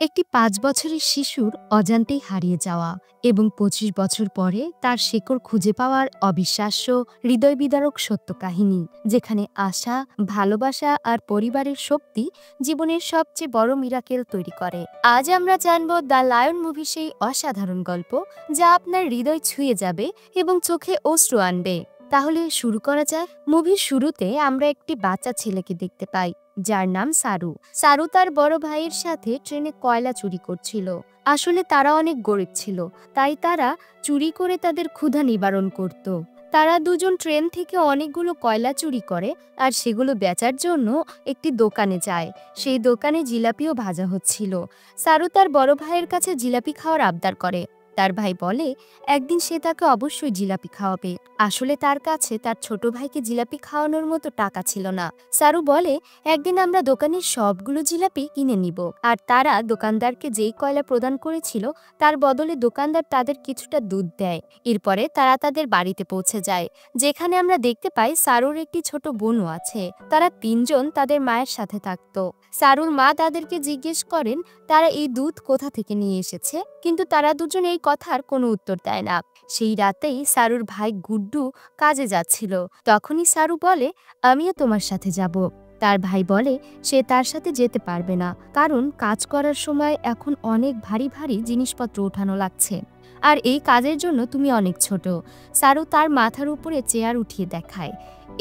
একটি ৫ বছরের শিশুর অজান্তেই হারিয়ে যাওয়া এবং ২৫ বছর পরে তার শেকড় খুঁজে পাওয়ার অবিশ্বাস্য হৃদয়বিদারক সত্য কাহিনী, যেখানে আশা, ভালোবাসা আর পরিবারের শক্তি জীবনের সবচেয়ে বড় মিরাকেল তৈরি করে। আজ আমরা জানব দ্য লায়ন মুভি, সেই অসাধারণ গল্প যা আপনার হৃদয় ছুঁয়ে যাবে এবং চোখে অশ্রু আনবে। তাহলে শুরু করা যাক। মুভির শুরুতে আমরা একটি বাচ্চা ছেলেকে দেখতে পাই যার নাম সারু। সারু তার বড় ভাইয়ের সাথে ট্রেনে কয়লা চুরি করছিল। আসলে তারা অনেক গরিব ছিল, তাই তারা চুরি করে তাদের ক্ষুধা নিবারণ করত। তারা দুজন ট্রেন থেকে অনেকগুলো কয়লা চুরি করে আর সেগুলো বেচার জন্য একটি দোকানে যায়। সেই দোকানে জিলাপিও ভাজা হচ্ছিল। সারু তার বড় ভাইয়ের কাছে জিলাপি খাওয়ার আবদার করে। তার ভাই বলে একদিন সে তাকে অবশ্যই জিলাপি খাওয়াবে। আসলে তার কাছে তার ছোট ভাইকে জিলাপি খাওয়ানোর মতো টাকা ছিল না। সারু বলে একদিন আমরা দোকানের সবগুলো জিলাপি কিনে নিব। আর তারা দোকানদারকে যেই কয়লা প্রদান করেছিল তার বদলে দোকানদার তাদের কিছুটা দুধ দেয়। এরপরে তারা তাদের বাড়িতে পৌঁছে যায়, যেখানে আমরা দেখতে পাই সারুর একটি ছোট বোনও আছে। তারা তিনজন তাদের মায়ের সাথে থাকত। সারুর মা তাদেরকে জিজ্ঞেস করেন তারা এই দুধ কোথা থেকে নিয়ে এসেছে, কিন্তু তারা দুজন এই কথার কোনো উত্তর দেয় না। সেই রাতেই সারুর ভাই গুড্ডু কাজে যাচ্ছিল। তখনই সারু বলে আমিও তোমার সাথে যাব। তার ভাই বলে সে তার সাথে যেতে পারবে না, কারণ কাজ করার সময় এখন অনেক ভারী ভারী জিনিসপত্র ওঠানো লাগছে, আর এই কাজের জন্য তুমি অনেক ছোট। সারু তার মাথার উপরে চেয়ার উঠিয়ে দেখায়।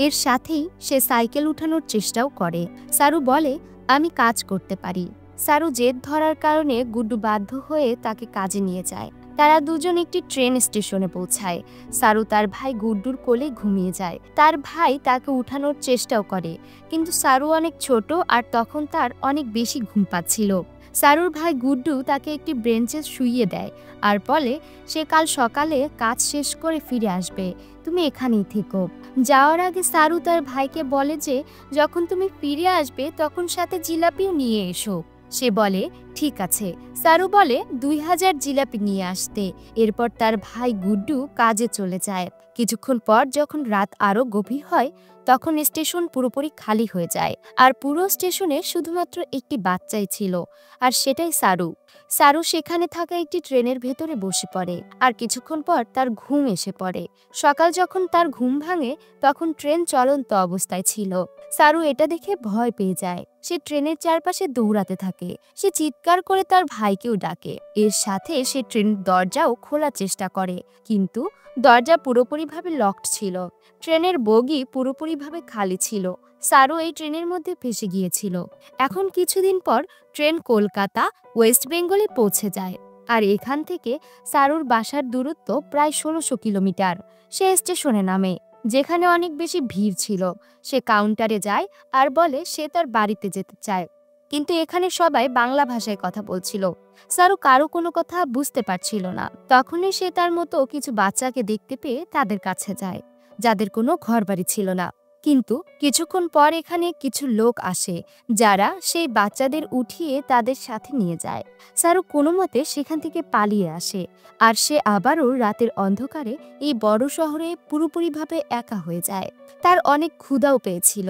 এর সাথেই সে সাইকেল উঠানোর চেষ্টাও করে। সারু বলে আমি কাজ করতে পারি। সারু জেদ ধরার কারণে গুড্ডু বাধ্য হয়ে তাকে কাজে নিয়ে যায়। তারা দুজন একটি ট্রেন স্টেশনে পৌঁছায়। সারু তার ভাই গুড্ডুর কোলে ঘুমিয়ে যায়। তার ভাই তাকে উঠানোর চেষ্টাও করে, কিন্তু সারু অনেক ছোট আর তখন তার অনেক বেশি ঘুম পাচ্ছিল। সারুর ভাই গুড্ডু তাকে একটি বেঞ্চে শুইয়ে দেয় আর বলে সে কাল সকালে কাজ শেষ করে ফিরে আসবে, তুমি এখানেই থেকো। যাওয়ার আগে সারু তার ভাইকে বলে যে যখন তুমি ফিরে আসবে তখন সাথে জিলাপিও নিয়ে এসো। সে বলে ঠিক আছে। সারু বলে ২০০০ জিলাপি নিয়ে আসতে। এরপর তার ভাই গুড্ডু কাজে চলে যায়। কিছুক্ষণ পর যখন রাত আরো গভীর হয় তখন স্টেশন পুরোপুরি খালি হয়ে যায়, আর পুরো স্টেশনে শুধুমাত্র একটি বাচ্চাই ছিল, আর সেটাই সারু। সারু সেখানে থাকা একটি ট্রেনের ভেতরে বসে পড়ে, আর কিছুক্ষণ পর তার ঘুম এসে পড়ে। সকাল যখন তার ঘুম ভাঙে তখন ট্রেন চলন্ত অবস্থায় ছিল। সারু এটা দেখে ভয় পেয়ে যায়। সে ট্রেনের চারপাশে দৌড়াতে থাকে। সে চিৎকার করে তার ভাইকেও ডাকে। এর সাথে সে ট্রেনের দরজাও খোলার চেষ্টা করে, কিন্তু দরজা পুরোপুরিভাবে লকড ছিল। ট্রেনের বগি পুরোপুরিভাবে খালি ছিল। সারু এই ট্রেনের মধ্যে ফেসে গিয়েছিল। এখন কিছুদিন পর ট্রেন কলকাতা, ওয়েস্ট বেঙ্গলে পৌঁছে যায়, আর এখান থেকে সারুর বাসার দূরত্ব প্রায় ১৬০০ কিলোমিটার। সে স্টেশনে নামে, যেখানে অনেক বেশি ভিড় ছিল। সে কাউন্টারে যায় আর বলে সে তার বাড়িতে যেতে চায়, কিন্তু এখানে সবাই বাংলা ভাষায় কথা বলছিল। সারু কারো কোনো কথা বুঝতে পারছিল না। তখনই সে তার মতো কিছু বাচ্চাকে দেখতে পেয়ে তাদের কাছে যায়, যাদের কোনো ঘরবাড়ি ছিল না। কিন্তু কিছুক্ষণ পর এখানে কিছু লোক আসে, যারা সেই বাচ্চাদের উঠিয়ে তাদের সাথে নিয়ে যায়। সারু কোনো মতে সেখান থেকে পালিয়ে আসে, আর সে আবারও রাতের অন্ধকারে এই বড় শহরে পুরোপুরিভাবে একা হয়ে যায়। তার অনেক ক্ষুধাও পেয়েছিল।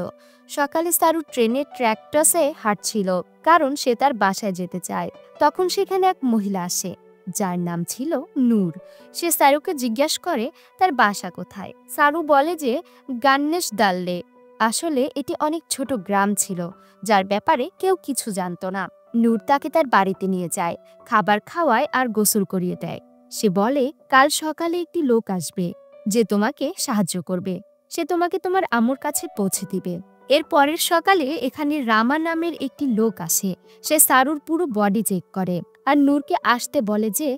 সকালে সারু ট্রেনের ট্র্যাকটাসে হাঁটছিল, কারণ সে তার বাসায় যেতে চায়। তখন সেখানে এক মহিলা আসে, যার নাম ছিল নূর। সে সারুকে জিজ্ঞাসা করে তার বাসা কোথায়। সারু বলে যে গান্নেশ দাল্লে। আসলে এটি অনেক ছোট গ্রাম ছিল, যার ব্যাপারে কেউ কিছু জানতো না। নূর তাকে তার বাড়িতে নিয়ে যায়, খাবার খাওয়ায় আর গোসল করিয়ে দেয়। সে বলে কাল সকালে একটি লোক আসবে যে তোমাকে সাহায্য করবে। সে তোমাকে তোমার আম্মুর কাছে পৌঁছে দিবে। এর পরের সকালে এখানে রামা নামের একটি লোক আসে। সে সারুর পুরো বডি চেক করে আর নূরকে আসতে বলে যে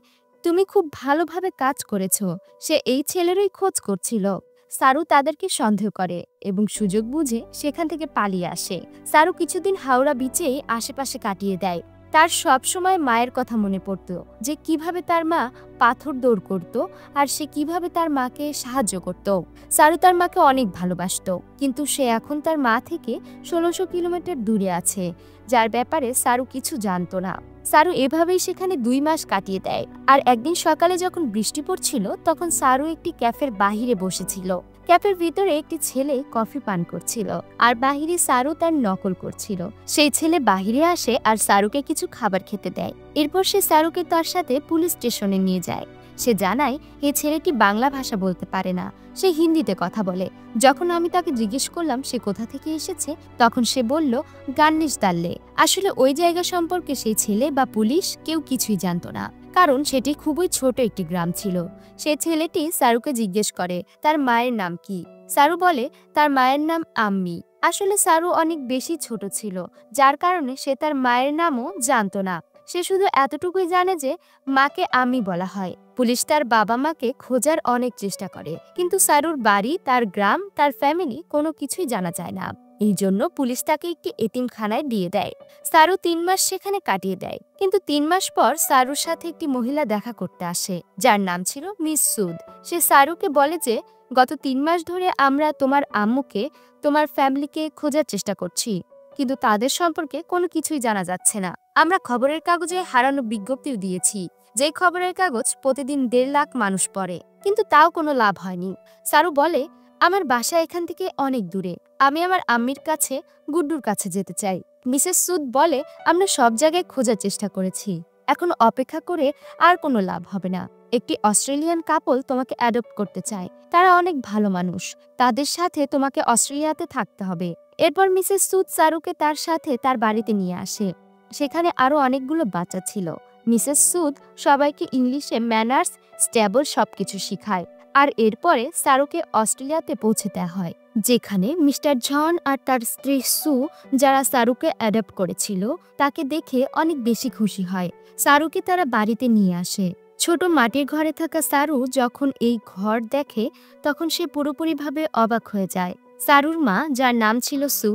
তুমি খুব ভালোভাবে কাজ করেছো। সে এই ছেলেরই খোঁজ করছিল। সারু তাদেরকে সন্দেহ করে এবং সুযোগ বুঝে সেখান থেকে পালিয়ে আসে। সারু কিছুদিন হাওড়া বিচেই আশেপাশে কাটিয়ে দেয়। তার সব সময় মায়ের কথা মনে পড়তো, যে কিভাবে তার মা পাথর দৌড় করত আর সে কিভাবে তার মাকে সাহায্য করত। সারু তার মাকে অনেক ভালোবাসতো, কিন্তু সে এখন তার মা থেকে ১৬০০ কিলোমিটার দূরে আছে, যার ব্যাপারে সারু কিছু জানতো না। সারু এভাবেই সেখানে ২ মাস কাটিয়ে দেয়। আর একদিন সকালে যখন বৃষ্টি পড়ছিল তখন সারু একটি ক্যাফের বাহিরে বসেছিল। ক্যাফের ভিতরে একটি ছেলে কফি পান করছিল আর বাহিরে সারু তার নকল করছিল। সেই ছেলে বাহিরে আসে আর সারুকে কিছু খাবার খেতে দেয়। এরপর সে সারুকে তার সাথে পুলিশ স্টেশনে নিয়ে যায়। সে জানায় এই ছেলেটি বাংলা ভাষা বলতে পারে না, সে হিন্দিতে কথা বলে। যখন আমি তাকে জিজ্ঞেস করলাম সে কোথা থেকে এসেছে, তখন সে বলল গান্নিশ দাল্লে। আসলে ওই জায়গা সম্পর্কে সেই ছেলে বা পুলিশ কেউ কিছুই জানতো না, কারণ সেটি খুবই ছোট একটি গ্রাম ছিল। সে ছেলেটি সারুকে জিজ্ঞেস করে তার মায়ের নাম কি। সারু বলে তার মায়ের নাম আম্মি। আসলে সারু অনেক বেশি ছোট ছিল, যার কারণে সে তার মায়ের নামও জানতো না। সে শুধু এতটুকুই জানে যে মাকে আম্মি বলা হয়। পুলিশ তার বাবা মাকে খোঁজার অনেক চেষ্টা করে, কিন্তু সারুর বাড়ি, তার গ্রাম, তার ফ্যামিলি কোনো কিছুই জানা যায় না। এই জন্য পুলিশ তাকে একটি এতিমখানায় দিয়ে দেয়। সারু 3 মাস সেখানে কাটিয়ে দেয়। কিন্তু 3 মাস পর সারুর সাথে একটি মহিলা দেখা করতে আসে, যার নাম ছিল মিস সুদ। সে সারুকে বলে যে গত 3 মাস ধরে আমরা তোমার আম্মুকে, তোমার ফ্যামিলিকে খোঁজার চেষ্টা করছি, কিন্তু তাদের সম্পর্কে কোনো কিছুই জানা যাচ্ছে না। আমরা খবরের কাগজে হারানো বিজ্ঞপ্তিও দিয়েছি, যে খবরের কাগজ প্রতিদিন 1.5 লাখ মানুষ পড়ে, কিন্তু তাও কোনো লাভ হয়নি। সারু বলে আমার বাসা এখান থেকে অনেক দূরে, আমি আমার আম্মির কাছে, গুড্ডুর কাছে যেতে চাই। মিসেস সুদ বলে আমরা সব জায়গায় খোঁজার চেষ্টা করেছি, এখন অপেক্ষা করে আর কোনো লাভ হবে না। একটি অস্ট্রেলিয়ান কাপল তোমাকে অ্যাডপ্ট করতে চায়, তারা অনেক ভালো মানুষ, তাদের সাথে তোমাকে অস্ট্রেলিয়াতে থাকতে হবে। এরপর মিসেস সুদ সারুকে তার সাথে তার বাড়িতে নিয়ে আসে। সেখানে আরো অনেকগুলো বাচ্চা ছিল। মিসেস সুদ সবাইকে ইংলিশে ম্যানার্স, স্ট্যাবল সবকিছু শিখায়। আর এরপরে সারুকে অস্ট্রেলিয়াতে পৌঁছে দেওয়া হয়, যেখানে মিস্টার জন আর তার স্ত্রী সু, যারা সারুকে অ্যাডপ্ট করেছিল, তাকে দেখে অনেক বেশি খুশি হয়। সারুকে তারা বাড়িতে নিয়ে আসে। ছোট মাটির ঘরে থাকা সারু যখন এই ঘর দেখে, তখন সে পুরোপুরিভাবে অবাক হয়ে যায়। সারুর মা, যার নাম ছিল সু,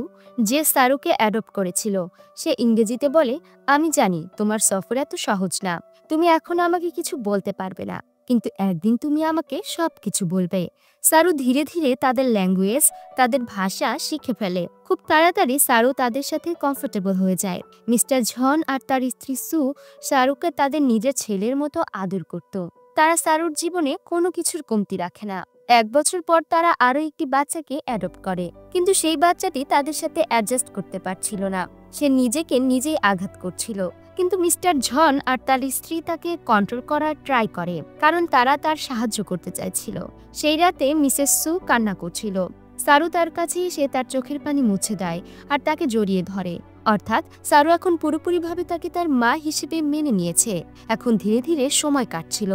যে সারুকে অ্যাডপ্ট করেছিল, সে ইংরেজিতে বলে আমি জানি তোমার সফর এত সহজ না, তুমি এখন আমাকে কিছু বলতে পারবে না, কিন্তু একদিন তুমি আমাকে সবকিছু বলবে। সারু ধীরে ধীরে তাদের ল্যাঙ্গুয়েজ, তাদের ভাষা শিখে ফেলে। খুব তাড়াতাড়ি সারু তাদের সাথে কমফোর্টেবল হয়ে যায়। মিস্টার ঝন আর তার স্ত্রী সু সারুকে তাদের নিজের ছেলের মতো আদর করত। তারা সারুর জীবনে কোনো কিছুর কমতি রাখে না। 1 বছর পর তারা আরো একটি বাচ্চাকে অ্যাডপ্ট করে, কিন্তু সেই বাচ্চাটি তাদের সাথে অ্যাডজাস্ট করতে পারছিল না। সে নিজেকে নিজেই আঘাত করছিল, কিন্তু মিস্টার ঝন আর তার স্ত্রী তাকে কন্ট্রোল করার ট্রাই করে, কারণ তারা তার সাহায্য করতে চাইছিল। সেই রাতে মিসেস সু কান্না করছিল। সারু তার কাছে এসে তার চোখের পানি মুছে দেয় আর তাকে জড়িয়ে ধরে। অর্থাৎ সারু এখন পুরোপুরিভাবে তাকে তার মা হিসেবে মেনে নিয়েছে। এখন ধীরে ধীরে সময় কাটছিল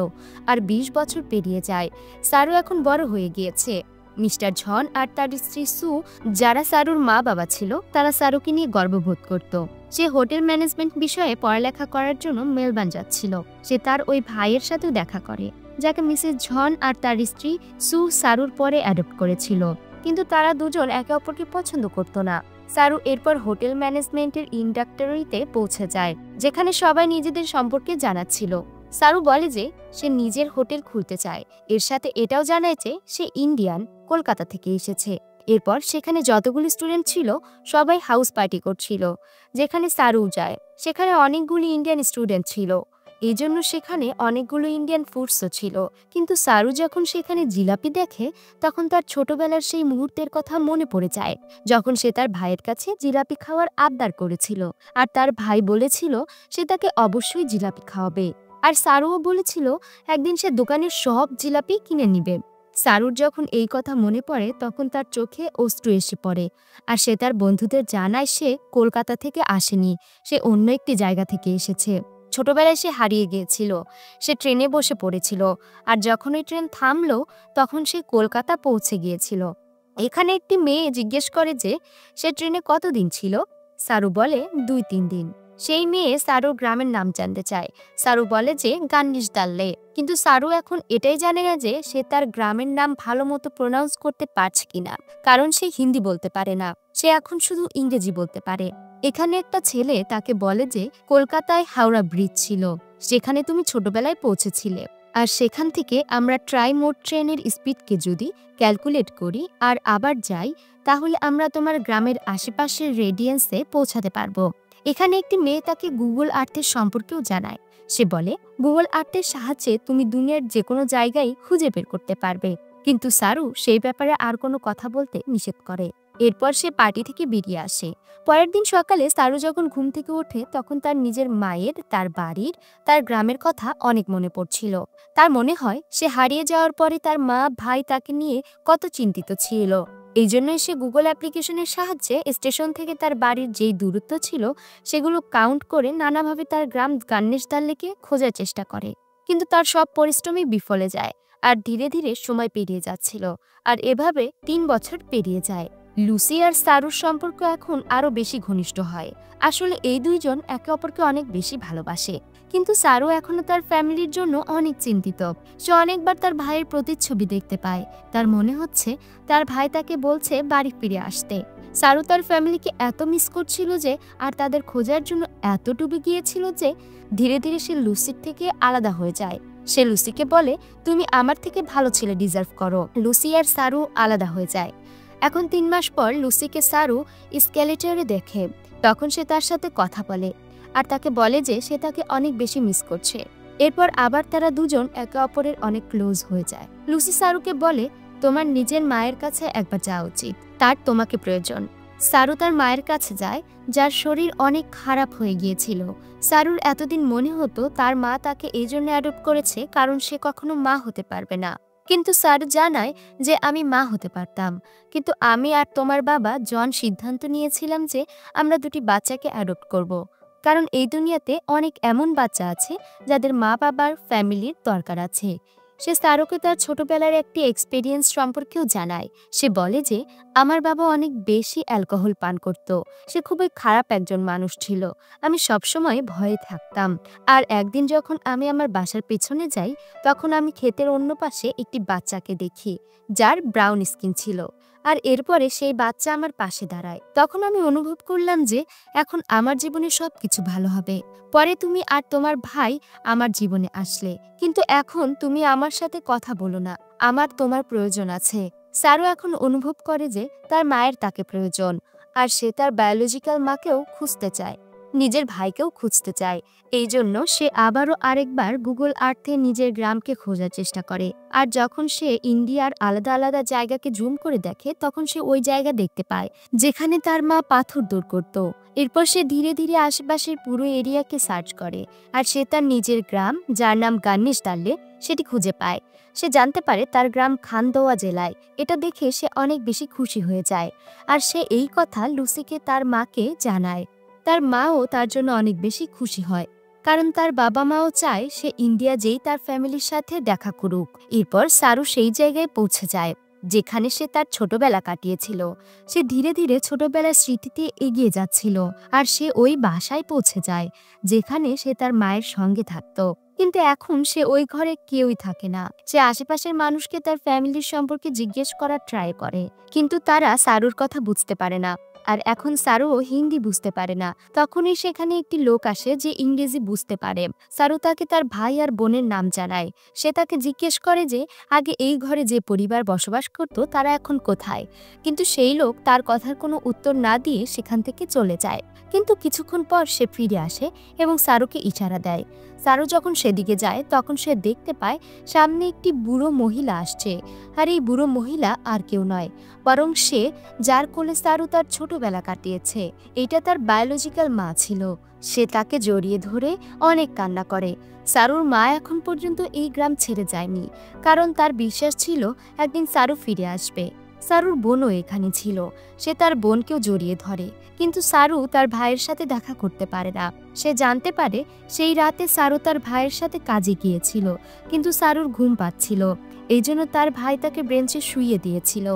আর 20 বছর পেরিয়ে যায়। সারু এখন বড় হয়ে গিয়েছে। মিস্টার ঝন আর তার স্ত্রী সু, যারা সারুর মা বাবা ছিল, তারা সারুকে নিয়ে গর্ববোধ করত। সে হোটেল ম্যানেজমেন্ট বিষয়ে পড়ালেখা করার জন্য মেলবার্ন যাচ্ছিল। সে তার ওই ভাইয়ের সাথেও দেখা করে, যাকে মিসেস ঝন আর তার স্ত্রী সু সারুর পরে অ্যাডপ্ট করেছিল, কিন্তু তারা দুজন একে অপরকে পছন্দ করত না। সারু এরপর হোটেল ম্যানেজমেন্টের ইন্ডাক্টরিতে পৌঁছে যায়, যেখানে সবাই নিজেদের সম্পর্কে জানাচ্ছিল। সারু বলে যে সে নিজের হোটেল খুলতে চায়, এর সাথে এটাও জানায় যে সে ইন্ডিয়ান, কলকাতা থেকে এসেছে। এরপর সেখানে যতগুলি স্টুডেন্ট ছিল সবাই হাউস পার্টি করছিল, যেখানে সারু যায়। সেখানে অনেকগুলি ইন্ডিয়ান স্টুডেন্ট ছিল, এই জন্য সেখানে অনেকগুলো ইন্ডিয়ান ফুডসও ছিল। কিন্তু সারু যখন সেখানে জিলাপি দেখে, তখন তার ছোটবেলার সেই মুহূর্তের কথা মনে পড়ে যায়, যখন সে তার ভাইয়ের কাছে জিলাপি খাওয়ার আবদার করেছিল, আর তার ভাই বলেছিল সে তাকে অবশ্যই জিলাপি খাওয়াবে। আর সারুও বলেছিল একদিন সে দোকানের সব জিলাপি কিনে নিবে। সারুর যখন এই কথা মনে পড়ে, তখন তার চোখে অশ্রু এসে পড়ে। আর সে তার বন্ধুদের জানায় সে কলকাতা থেকে আসেনি, সে অন্য একটি জায়গা থেকে এসেছে। ছোটবেলায় সে হারিয়ে গিয়েছিল। সে ট্রেনে বসে পড়েছিল, আর যখন ওই ট্রেন থামলো, তখন সে কলকাতা পৌঁছে গিয়েছিল। এখানে একটি মেয়ে জিজ্ঞেস করে যে সে ট্রেনে কতদিন ছিল। সারু বলে 2-3 দিন। সেই মেয়ে সারুর গ্রামের নাম জানতে চায়। সারু বলে যে গান্নিশ দাল্লে। কিন্তু সারু এখন এটাই জানে না যে সে তার গ্রামের নাম ভালো মতো প্রোনাউন্স করতে পারছে কিনা, কারণ সে হিন্দি বলতে পারে না, সে এখন শুধু ইংরেজি বলতে পারে। এখানে একটা ছেলে তাকে বলে যে কলকাতায় হাওড়া ব্রিজ ছিল, যেখানে তুমি ছোটবেলায় পৌঁছেছিলে, আর সেখান থেকে আমরা ট্রাই মোড ট্রেনের স্পিডকে যদি ক্যালকুলেট করি আর আবার যাই, তাহলে আমরা তোমার গ্রামের আশেপাশের রেডিয়েন্সে পৌঁছাতে পারবো। এখানে একটি মেয়ে তাকে গুগল আর্থের সম্পর্কেও জানায়। সে বলে গুগল আর্থের সাহায্যে তুমি দুনিয়ার যে কোনো জায়গায় খুঁজে বের করতে পারবে। কিন্তু সারু সেই ব্যাপারে আর কোনো কথা বলতে নিষেধ করে। এরপর সে পার্টি থেকে বেরিয়ে আসে। পরের দিন সকালে সারু যখন ঘুম থেকে ওঠে তখন তার নিজের মায়ের, তার বাড়ির, তার গ্রামের কথা অনেক মনে পড়ছিল। তার মনে হয় সে হারিয়ে যাওয়ার পরে তার মা, ভাই তাকে নিয়ে কত চিন্তিত ছিল। এই জন্যই সে গুগল অ্যাপ্লিকেশনের সাহায্যে স্টেশন থেকে তার বাড়ির যেই দূরত্ব ছিল সেগুলো কাউন্ট করে নানাভাবে তার গ্রাম গান্নেশদাল্লেকে খোঁজার চেষ্টা করে। কিন্তু তার সব পরিশ্রমই বিফলে যায়। আর ধীরে ধীরে সময় পেরিয়ে যাচ্ছিল। আর এভাবে ৩ বছর পেরিয়ে যায়। লুসি আর সারুর সম্পর্ক এখন আরো বেশি ঘনিষ্ঠ হয়। আসলে এই দুইজন একে অপরকে অনেক বেশি ভালোবাসে। কিন্তু সারু এখনো তার ফ্যামিলির জন্য অনেক চিন্তিত। সে অনেকবার তার ভাইয়ের প্রতিচ্ছবি দেখতে পায়। তার মনে হচ্ছে তার ভাই তাকে বলছে বাড়ি ফিরে আসতে। সারু তার ফ্যামিলিকে এত মিস করছিল যে, আর তাদের খোঁজার জন্য এত ডুবে গিয়েছিল যে ধীরে ধীরে সে লুসির থেকে আলাদা হয়ে যায়। সে লুসিকে বলে, তুমি আমার থেকে ভালো ছেলে ডিজার্ভ করো। লুসি আর সারু আলাদা হয়ে যায়। এখন ৩ মাস পর লুসিকে সারু স্কেলেটরে দেখে। তখন সে তার সাথে কথা বলে আর তাকে বলে যে সে তাকে অনেক বেশি মিস করছে। এরপর আবার তারা দুজন একে অপরের অনেক ক্লোজ হয়ে যায়। লুসি সারুকে বলে, তোমার নিজের মায়ের কাছে একবার যাওয়া উচিত, তার তোমাকে প্রয়োজন। সারু তার মায়ের কাছে যায়, যার শরীর অনেক খারাপ হয়ে গিয়েছিল। সারুর এতদিন মনে হতো তার মা তাকে এই জন্য অ্যাডপ্ট করেছে কারণ সে কখনো মা হতে পারবে না। কিন্তু সারু জানায় যে আমি মা হতে পারতাম, কিন্তু আমি আর তোমার বাবা জন সিদ্ধান্ত নিয়েছিলাম যে আমরা দুটি বাচ্চাকে অ্যাডপ্ট করব। কারণ এই দুনিয়াতে অনেক এমন বাচ্চা আছে যাদের মা বাবার ফ্যামিলির দরকার আছে। সে সারুকে তার ছোটবেলার একটি এক্সপেরিয়েন্স সম্পর্কেও জানায়। সে বলে যে আমার বাবা অনেক বেশি অ্যালকোহল পান করত। সে খুবই খারাপ একজন মানুষ ছিল। আমি সবসময় ভয়ে থাকতাম। আর একদিন যখন আমি আমার বাসার পেছনে যাই তখন আমি ক্ষেতের অন্য পাশে একটি বাচ্চাকে দেখি যার ব্রাউন স্কিন ছিল। আর এরপরে সেই বাচ্চা আমার পাশে দাঁড়ায়। তখন আমি অনুভব করলাম যে এখন আমার জীবনে সবকিছু ভালো হবে। পরে তুমি আর তোমার ভাই আমার জীবনে আসলে, কিন্তু এখন তুমি আমার সাথে কথা বলো না। আমার তোমার প্রয়োজন আছে। সারু এখন অনুভব করে যে তার মায়ের তাকে প্রয়োজন। আর সে তার বায়োলজিক্যাল মাকেও খুঁজতে চায়, নিজের ভাইকেও খুঁজতে চায়। এই জন্য সে আবারও আরেকবার গুগল আর্থে নিজের গ্রামকে খোঁজার চেষ্টা করে। আর যখন সে ইন্ডিয়ার আলাদা আলাদা জায়গাকে জুম করে দেখে তখন সে ওই জায়গা দেখতে পায় যেখানে তার মা পাথর দূর করত। এরপর সে ধীরে ধীরে আশেপাশের পুরো এরিয়াকে সার্চ করে আর সে তার নিজের গ্রাম, যার নাম গান্নেশদাল্লে, সেটি খুঁজে পায়। সে জানতে পারে তার গ্রাম খানদোয়া জেলায়। এটা দেখে সে অনেক বেশি খুশি হয়ে যায়। আর সে এই কথা লুসিকে, তার মাকে জানায়। তার মাও তার জন্য অনেক বেশি খুশি হয়, কারণ তার বাবা মাও চায় সে ইন্ডিয়া যেই তার ফ্যামিলির সাথে দেখা করুক। এরপর সারু সেই জায়গায় পৌঁছে যায় যেখানে সে তার ছোটবেলা কাটিয়েছিল। সে ধীরে ধীরে ছোটবেলার স্মৃতিতে এগিয়ে যাচ্ছিল আর সে ওই বাসায় পৌঁছে যায় যেখানে সে তার মায়ের সঙ্গে থাকত। কিন্তু এখন সে ওই ঘরে কেউই থাকে না। সে আশেপাশের মানুষকে তার ফ্যামিলির সম্পর্কে জিজ্ঞেস করার ট্রাই করে, কিন্তু তারা সারুর কথা বুঝতে পারে না। আর এখন সারুও হিন্দি বুঝতে পারে না। তখনই সেখানে একটি লোক আসে যে ইংরেজি বুঝতে পারে। সারু তাকে তার ভাই আর বোনের নাম জানায়। সে তাকে জিজ্ঞেস করে যে আগে এই ঘরে যে পরিবার বসবাস করত তারা এখন কোথায়। কিন্তু সেই লোক তার কথার কোনো উত্তর না দিয়ে সেখান থেকে চলে যায়। কিন্তু কিছুক্ষণ পর সে ফিরে আসে এবং সারুকে ইশারা দেয়। সারু যখন সেদিকে যায় তখন সে দেখতে পায় সামনে একটি বুড়ো মহিলা আসছে। আর এই বুড়ো মহিলা আর কেউ নয়, বরং সে যার কোলে সারু তার ছোটবেলা কাটিয়েছে। এটা তার বায়োলজিক্যাল মা ছিল। সে তাকে জড়িয়ে ধরে অনেক কান্না করে। সারুর মা এখন পর্যন্ত এই গ্রাম ছেড়ে যায়নি, কারণ তার বিশ্বাস ছিল একদিন সারু ফিরে আসবে। সারুর বোনও এখানে ছিল। সে তার বোনকেও জড়িয়ে ধরে, কিন্তু সারু তার ভাইয়ের সাথে দেখা করতে পারে না। সে জানতে পারে সেই রাতে সারু তার ভাইয়ের সাথে কাজে গিয়েছিল, কিন্তু সারুর ঘুম পাচ্ছিল। এই জন্য তার ভাই তাকে বেঞ্চে শুইয়ে দিয়েছিল।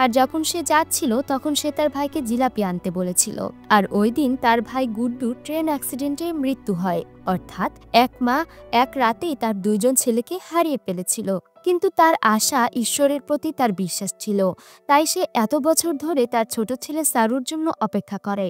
আর যখন সে যাচ্ছিল তখন সে তার ভাইকে জিলাপি আনতে বলেছিল। আর ওই দিন তার ভাই গুড্ডু ট্রেন অ্যাক্সিডেন্টে মৃত্যু হয়। অর্থাৎ এক মা এক রাতেই তার 2জন ছেলেকে হারিয়ে ফেলেছিল। কিন্তু তার আশা, ঈশ্বরের প্রতি তার বিশ্বাস ছিল। তাই সে এত বছর ধরে তার ছোট ছেলে সারুর জন্য অপেক্ষা করে।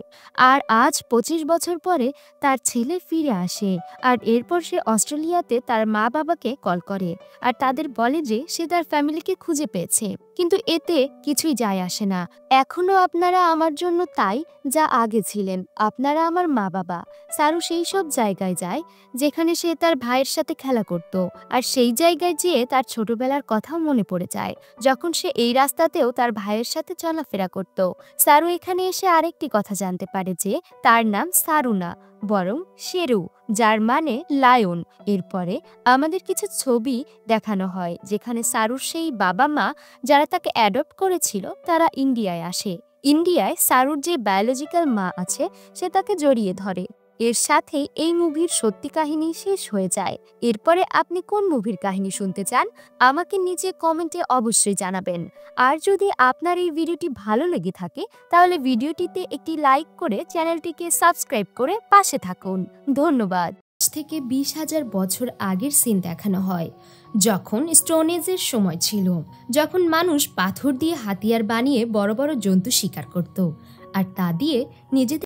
আর আজ 25 বছর পরে তার ছেলে ফিরে আসে। আর এরপর সে অস্ট্রেলিয়াতে তার মা বাবাকে কল করে আর তাদের বলে যে সে তার ফ্যামিলিকে খুঁজে পেয়েছে। কিন্তু এতে কিছুই যায় আসে না। এখনো আপনারা আমার জন্য তাই যা আগে ছিলেন। আপনারা আমার মা বাবা। সারু সেই সব জায়গায় যায় যেখানে সে তার ভাইয়ের সাথে খেলা করত, আর সেই জায়গায় যেয়ে তার ছোটবেলার কথাও মনে পড়ে যায়, যখন সে এই রাস্তাতেও তার ভাইয়ের সাথে চলাফেরা করত। সারু এখানে এসে আরেকটি কথা জানতে পারে যে তার নাম সারু না, বরং শেরু, যার মানে লায়ন। এরপরে আমাদের কিছু ছবি দেখানো হয় যেখানে সারুর সেই বাবা মা যারা তাকে অ্যাডপ্ট করেছিল তারা ইন্ডিয়ায় আসে। ইন্ডিয়ায় সারুর যে বায়োলজিক্যাল মা আছে সে তাকে জড়িয়ে ধরে। এর সাথেই এই মুভির সত্যি কাহিনী শেষ হয়ে যায়। এরপরে আপনি কোন মুভির কাহিনী শুনতে চান আমাকে নিচে কমেন্টে অবশ্যই জানাবেন। আর যদি আপনার এই ভিডিওটি ভালো লেগে থাকে তাহলে ভিডিওটিতে একটি লাইক করে চ্যানেলটিকে সাবস্ক্রাইব করে পাশে থাকুন। ধন্যবাদ। থেকে 20,000 বছর আগের সিন দেখানো হয়, যখন স্টোন এজের সময় ছিল, যখন মানুষ পাথর দিয়ে হাতিয়ার বানিয়ে বড় বড় জন্তু শিকার করত আর তা দিয়ে নিজেদের